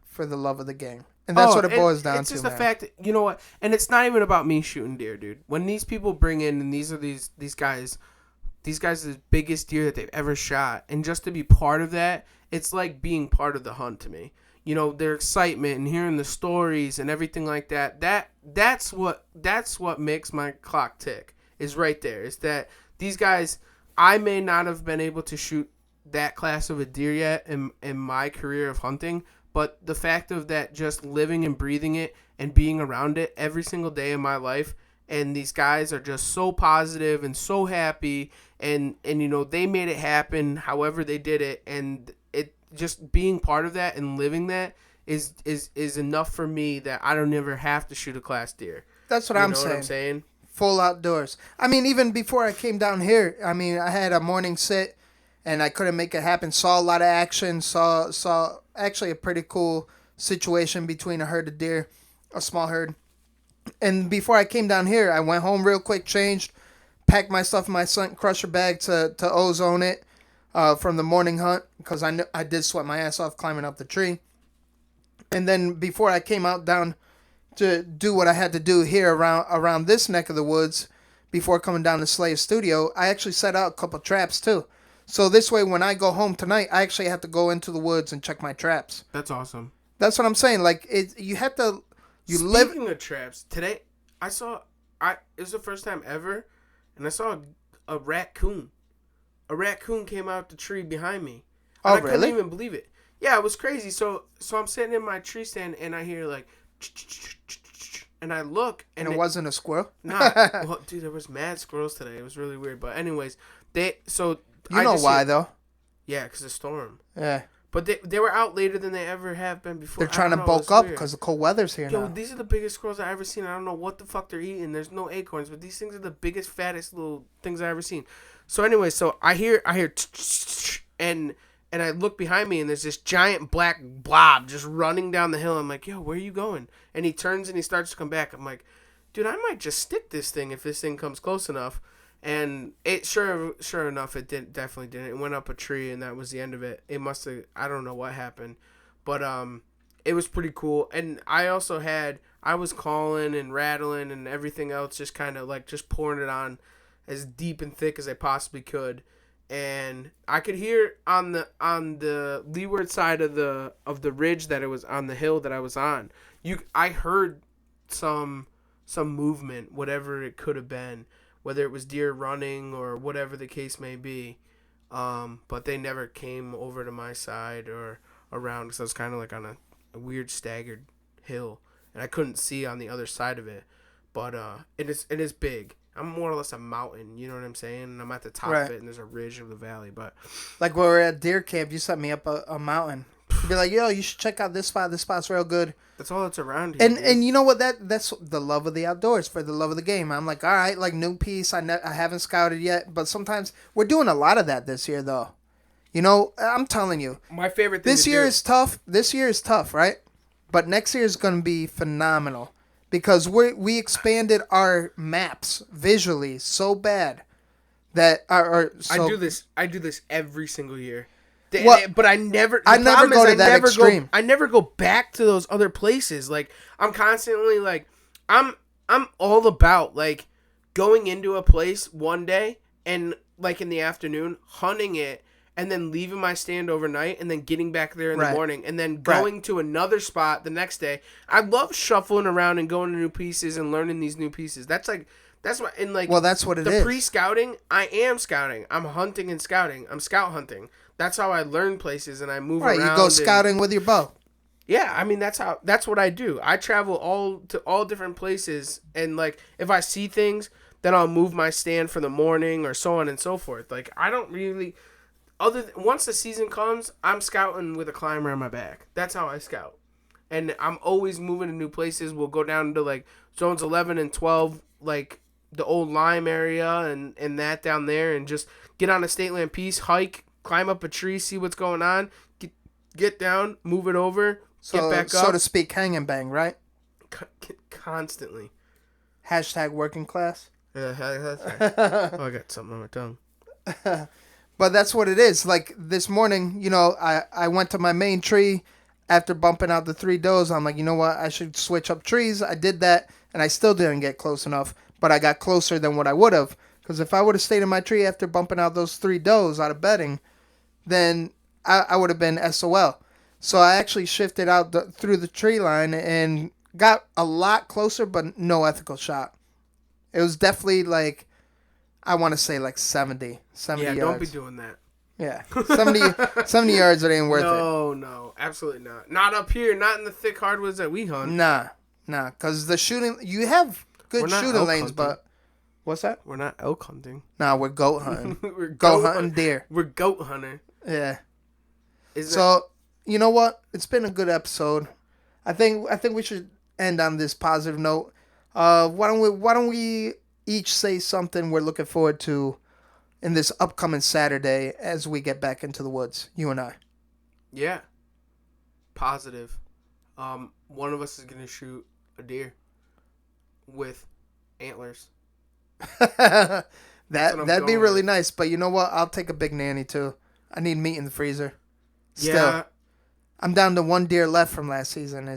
For the love of the game. And that's what it boils down to. It's just the fact that, you know what? And it's not even about me shooting deer, dude. When these people bring in, and these guys are the biggest deer that they've ever shot. And just to be part of that, it's like being part of the hunt to me. Their excitement and hearing the stories and everything like that. That's what makes my clock tick. Is right there. Is that these guys, I may not have been able to shoot that class of a deer yet in my career of hunting, but the fact of that, just living and breathing it and being around it every single day in my life, and these guys are just so positive and so happy, and they made it happen however they did it, and it just being part of that and living that is enough for me that I don't ever have to shoot a class deer. That's what I'm saying. What I'm saying? Full outdoors. I mean, even before I came down here, I mean, I had a morning sit and I couldn't make it happen. Saw a lot of action. Saw actually a pretty cool situation between a herd of deer, a small herd. And before I came down here, I went home real quick, changed, packed my stuff in my Sun Crusher bag to ozone it from the morning hunt, because I did sweat my ass off climbing up the tree. And then before I came out down to do what I had to do here around this neck of the woods, before coming down to Slay's studio, I actually set out a couple traps too. So this way, when I go home tonight, I actually have to go into the woods and check my traps. That's awesome. That's what I'm saying. Like, you have to... Speaking of traps, today it was the first time ever, and I saw a raccoon. A raccoon came out the tree behind me. Oh, really? I couldn't really? even believe it. Yeah, it was crazy. So I'm sitting in my tree stand, and I hear like And I look, and it wasn't a squirrel. Well, dude, there was mad squirrels today. It was really weird. But anyways, you know why though? Yeah, because of the storm. Yeah. But they were out later than they ever have been before. They're trying to bulk up because the cold weather's here now. These are the biggest squirrels I've ever seen. I don't know what the fuck they're eating. There's no acorns, but these things are the biggest, fattest little things I've ever seen. So anyway, I hear and I look behind me and there's this giant black blob just running down the hill. I'm like, yo, where are you going? And he turns and he starts to come back. I'm like, dude, I might just stick this thing if this thing comes close enough. And it sure enough, it definitely didn't. It went up a tree, and that was the end of it. It must have, I don't know what happened, but it was pretty cool. And I was calling and rattling and everything else, just kind of like just pouring it on as deep and thick as I possibly could. And I could hear on the leeward side of the ridge that it was on the hill that I was on. I heard some movement, whatever it could have been. Whether it was deer running or whatever the case may be. But they never came over to my side or around because I was kind of like on a weird staggered hill. And I couldn't see on the other side of it. But it is big. I'm more or less a mountain, you know what I'm saying? And I'm at the top of it and there's a ridge of the valley. But like when we were at DeerCamp, you set me up a mountain. You'd be like, yo, you should check out this spot. This spot's real good. That's all that's around here. And you know what? That's the love of the outdoors, for the love of the game. I'm like, all right, like new piece. I haven't scouted yet, but sometimes we're doing a lot of that this year, though. You know, I'm telling you, my favorite thing this year is tough. This year is tough, right? But next year is going to be phenomenal because we expanded our maps visually so bad that I do this every single year. Well, but I never go to that extreme. I never go back to those other places. Like I'm constantly like I'm all about like going into a place one day and like in the afternoon hunting it and then leaving my stand overnight and then getting back there in the morning and then going to another spot the next day. I love shuffling around and going to new pieces and learning these new pieces. That's what that's what it is. The pre-scouting, I am scouting. I'm hunting and scouting. I'm scout hunting. That's how I learn places and I move around. Right, you go scouting with your bow. Yeah, I mean that's what I do. I travel to all different places and like if I see things, then I'll move my stand for the morning or so on and so forth. Like I don't really once the season comes, I'm scouting with a climber on my back. That's how I scout. And I'm always moving to new places. We'll go down to like zones 11 and 12 like the old Lime area and that down there and just get on a state land piece, hike, climb up a tree, see what's going on, get down, move it over, get back up. So to speak, hang and bang, right? Constantly. # working class. Yeah, oh, I got something on my tongue. But that's what it is. Like this morning, you know, I went to my main tree after bumping out the 3 does. I'm like, you know what? I should switch up trees. I did that, and I still didn't get close enough. But I got closer than what I would have. Because if I would have stayed in my tree after bumping out those 3 does out of bedding, then I would have been SOL. So I actually shifted out through the tree line and got a lot closer, but no ethical shot. It was definitely like, I want to say like 70 yards. Yeah, don't be doing that. Yeah, 70 yards, it ain't worth it. No, absolutely not. Not up here, not in the thick hardwoods that we hunt. Nah, because the shooting, you have good shooting lanes, hunting. But what's that? We're not elk hunting. Nah, we're goat hunting. We're goat hunting deer. We're goat hunter. Yeah. You know what? It's been a good episode. I think we should end on this positive note. Why don't we each say something we're looking forward to in this upcoming Saturday as we get back into the woods, you and I. Yeah. Positive. One of us is going to shoot a deer with antlers. That'd be really nice, but you know what? I'll take a big nanny too. I need meat in the freezer. Still, yeah. I'm down to 1 deer left from last season.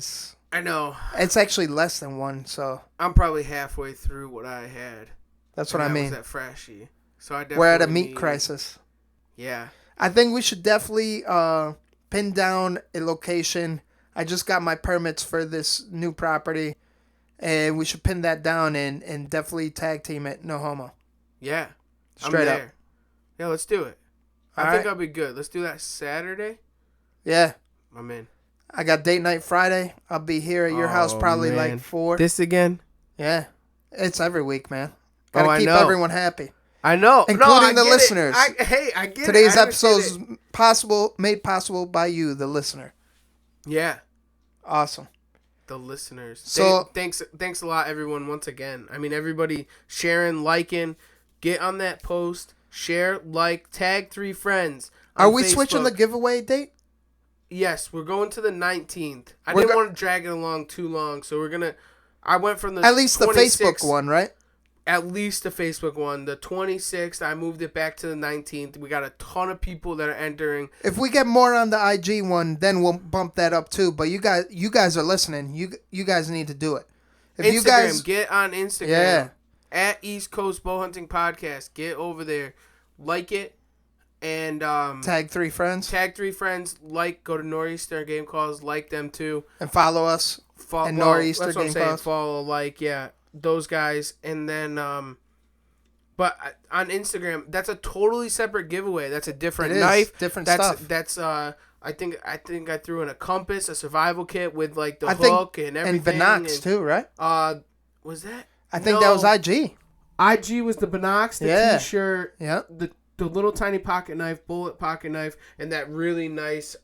I know. It's actually less than 1, so. I'm probably halfway through what I had. That's what I mean. Was at Frashy. So I We're at a meat crisis. Yeah. I think we should definitely pin down a location. I just got my permits for this new property, and we should pin that down and definitely tag team it. No homo. Yeah. Straight up. Yeah, let's do it. I think I'll be good. Let's do that Saturday. Yeah. I'm in. I got date night Friday. I'll be here at your house probably like 4. This again? Yeah. It's every week, man. Gotta I keep know. everyone happy. I know. Including the get listeners. I get Today's it. episode is made possible by you, the listener. Yeah. Awesome. The listeners. So thanks a lot, everyone, once again. I mean, everybody sharing, liking, get on that post, share, like, tag 3 friends. Are we switching the giveaway date? Yes, we're going to the 19th. I didn't want to drag it along too long, so we're going to... I went from the At least 26th, the Facebook one, right? At least the Facebook one. The 26th, I moved it back to the 19th. We got a ton of people that are entering. If we get more on the IG one, then we'll bump that up too. But you guys are listening. You guys need to do it. If Instagram, you guys get on Instagram. Yeah. At East Coast Bow Hunting Podcast. Get over there. Like it. And tag 3 friends. Tag 3 friends. Like, go to Nor'easter Game Calls. Like them too. And follow us. And Nor'easter that's what I'm Game saying. Calls. Follow, like, yeah, those guys. And then, but on Instagram, that's a totally separate giveaway. That's a different knife. Different stuff. That's I think I threw in a compass, a survival kit with like the hook and everything. And Binocs too, right? Was that? I think that was IG. IG was the Binocs, the T-shirt, the little tiny pocket knife, bullet pocket knife, and that really nice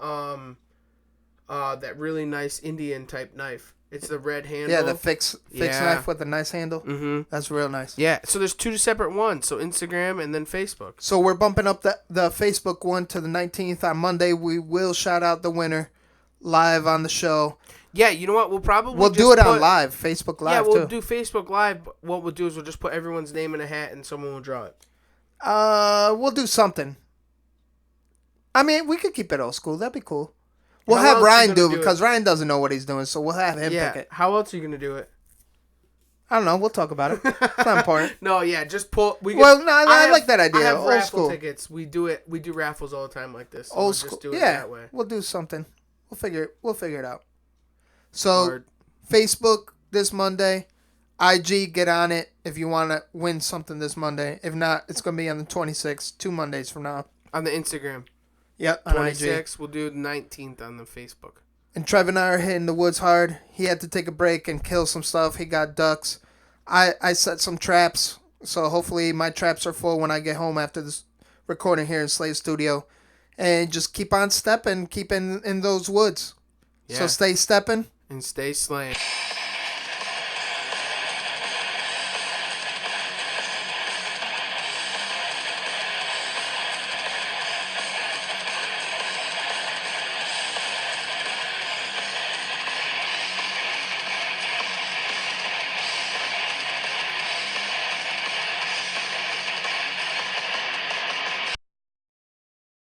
Indian type knife. It's the red handle. Yeah, the fixed knife with a nice handle. Mm-hmm. That's real nice. Yeah, so there's 2 separate ones. So Instagram and then Facebook. So we're bumping up the Facebook one to the 19th. On Monday, we will shout out the winner live on the show. Yeah, you know what? We'll do it on live, Facebook Live too. Yeah, we'll do Facebook Live. But what we'll do is we'll just put everyone's name in a hat and someone will draw it. We'll do something. I mean, we could keep it old school. That'd be cool. We'll have Ryan do it because Ryan doesn't know what he's doing, so we'll have him pick it. How else are you going to do it? I don't know. We'll talk about it. It's not important. No, yeah, just pull. I like that idea. I have old raffle school tickets. We do it. We do raffles all the time like this. So old we'll school. just do it that way. We'll do something. We'll figure it out. So Facebook this Monday, IG, get on it if you want to win something this Monday. If not, it's going to be on the 26th, 2 Mondays from now. On the Instagram. Yep, on 26th. IG. We'll do the 19th on the Facebook. And Trev and I are hitting the woods hard. He had to take a break and kill some stuff. He got ducks. I set some traps, so hopefully my traps are full when I get home after this recording here in Slade Studio. And just keep on stepping, keep in those woods. Yeah. So stay stepping. And stay slaying.